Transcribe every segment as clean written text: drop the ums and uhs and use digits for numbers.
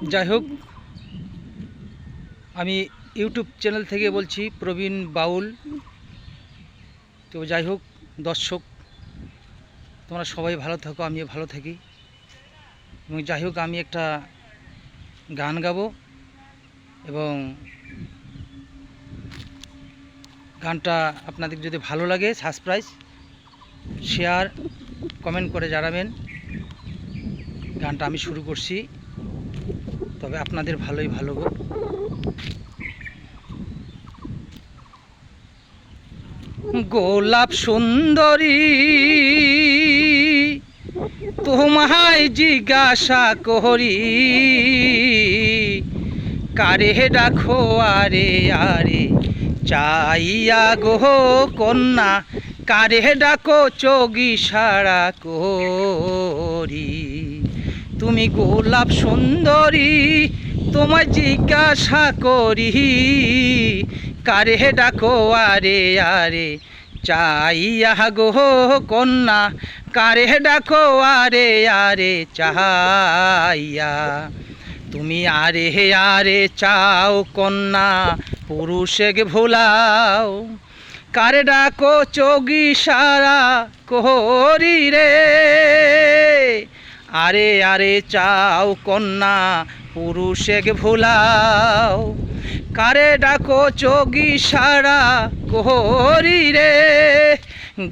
যাই হোক, আমি ইউটিউব চ্যানেল থেকে বলছি প্রবীণ বাউল। তো যাই হোক দর্শক, তোমরা সবাই ভালো থাকো, আমিও ভালো থাকি। এবং যাই হোক, আমি একটা গান গাবো এবং গানটা আপনাদের যদি ভালো লাগে সাবস্ক্রাইব, শেয়ার, কমেন্ট করে জানাবেন। গানটা আমি শুরু করছি, তবে আপনাদের ভালোই ভালো গো। গোলাপ সুন্দরী তোমায় জিজ্ঞাসা করি, কারে ডাকো আরে আরে চাইয়া গো কন্যা, কারে ডাকো চোখ ইশারা করি। তুমি গোলাপ সুন্দরী তোমায় জিজ্ঞাসা করি, কারে ডাকো আরে আরে চাইয়া গো কন্যা, কারে ডাকো আরে আরে চাইয়া। তুমি আরে আরে চাও কন্যা, পুরুষে ভোলাও, কারে ডাকো চোখ ইশারা করি রে। আরে আরে চাও কন্যা, পুরুষে ভোলাও, কারে ডাকো চোখ ইশারা করি রে।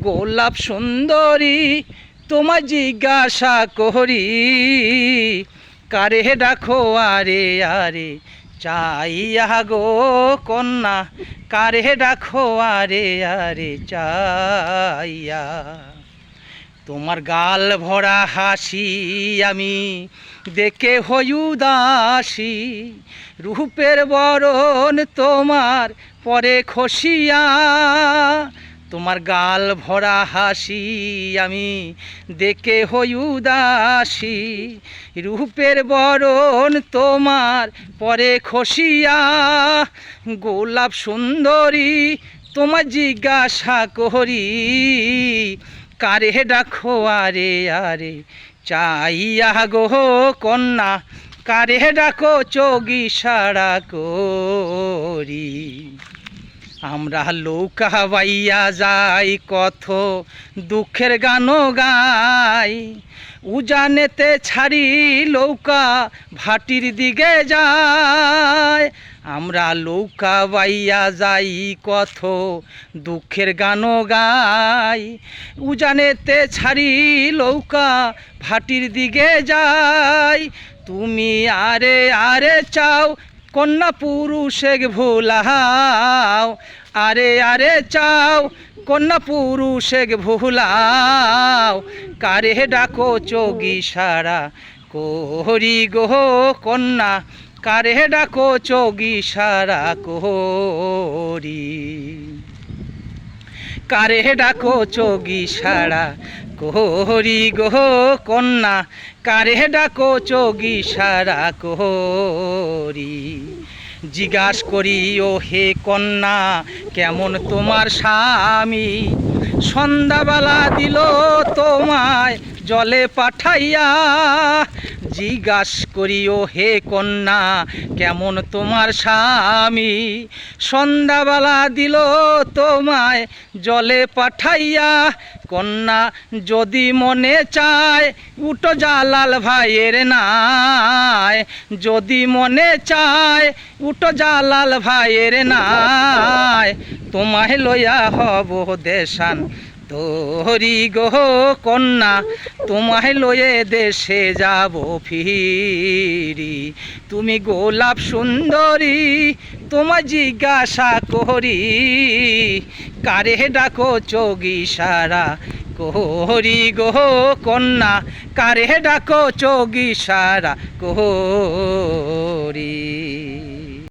গোলাপ সুন্দরী তোমায় জিজ্ঞাসা করি, কারে ডাকো আরে আরে চাইয়া গো কন্যা, কারে ডাকো আরে আরে চাইয়া। তোমার গাল ভরা হাসি আমি দেখে হই উদাসী, রূপের বরণ তোমার পরে খসিয়া। তোমার গাল ভরা হাসি আমি দেখে হই উদাসী, রূপের বরণ তোমার পরে খসিয়া। গোলাপ সুন্দরী তোমায় জিজ্ঞাসা করি, কারে ডাকো আরে আরে চাইয়া গো কন্যা, কারে ডাকো চোখ ইশারা করি। আমরা নৌকা বাইয়া যাই কত দুঃখের গান গাই, উজানেতে ছাড়ি নৌকা ভাটির দিকে যায়। আমরা নৌকা বাইয়া যাই কত দুঃখের গান গাই, উজানেতে ছাড়ি নৌকা ভাটির দিকে যাই। তুমি আরে আরে চাও কন্যা, পুরুষে ভোলাও, আরে আরে চাও কন্যা, পুরুষে ভোলাও, কারে ডাকো চোখ ইশারা করি গো কন্যা, কারে ডাকো চোখ ইশারা করি। কারে ডাকো চোখ ইশারা করি গো কন্যা, কারে ডাকো চোখ ইশারা করি। জিজ্ঞাস করি ও হে কন্যা, কেমন তোমার স্বামী, সন্ধ্যাবেলা দিল তোমায় জলে পাঠাইয়া। জিজ্ঞাস করি ও হে কন্যা, কেমন তোমার স্বামী, সন্ধ্যাবেলা দিল তোমায় জলে পাঠাইয়া। কন্যা যদি মনে চায় উঠো জালাল ভাইয়ের নাই, যদি মনে চায় উঠো জালাল ভাইয়ের নাই, তোমায় লইয়া হব দেশান তোরি গো কন্যা, তোমায় লয়ে দেশে যাব ফিরি। তুমি গোলাপ সুন্দরী তোমায় জিজ্ঞাসা করি, কারে ডাকো চোখ ইশারা করি গো কন্যা, কারে ডাকো চোখ ইশারা করি।